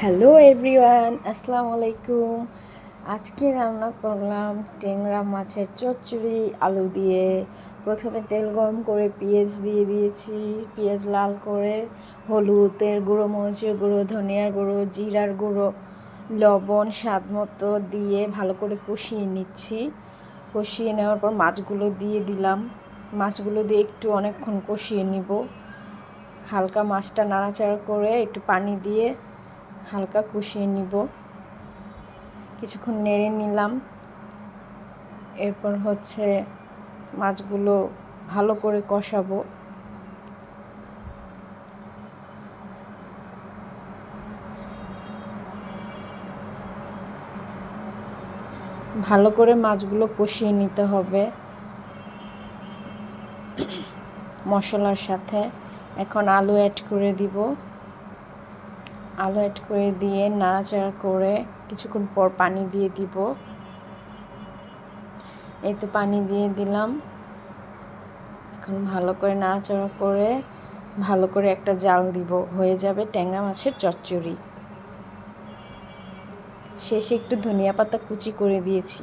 Hello everyone, আসসালামু আলাইকুম। আজকে রান্না করলাম ট্যাংরা মাছের চচ্চড়ি আলু দিয়ে। প্রথমে তেল গরম করে পেঁয়াজ দিয়ে দিয়েছি। পেঁয়াজ লাল করে হলুদের গুঁড়ো, মরিচের গুঁড়ো, ধনিয়ার গুঁড়ো, জিরার গুঁড়ো, লবণ স্বাদ মতো দিয়ে ভালো করে কষিয়ে নিচ্ছি। কষিয়ে নেওয়ার পর মাছগুলো দিয়ে দিলাম। মাছগুলো দিয়ে একটু অনেকক্ষণ কষিয়ে নিব। হালকা মাছটা নাড়াচাড়া করে একটু পানি দিয়ে হালকা কষিয়ে নিব। কিছুক্ষণ নেড়ে নিলাম। এরপর মাছগুলো ভালো করে কষাবো। ভালো করে মাছগুলো কষিয়ে নিতে হবে মশলার সাথে। এখন আলু অ্যাড করে দিব। আলু অ্যাড করে দিয়ে নাড়াচাড়া করে কিছুক্ষণ পর পানি দিয়ে দিব। এই তো পানি দিয়ে দিলাম। এখন ভালো করে নাড়াচাড়া করে ভালো করে একটা জাল দিব, হয়ে যাবে ট্যাংরা মাছের চচ্চড়ি। শেষে একটু ধনিয়া পাতা কুচি করে দিয়েছি।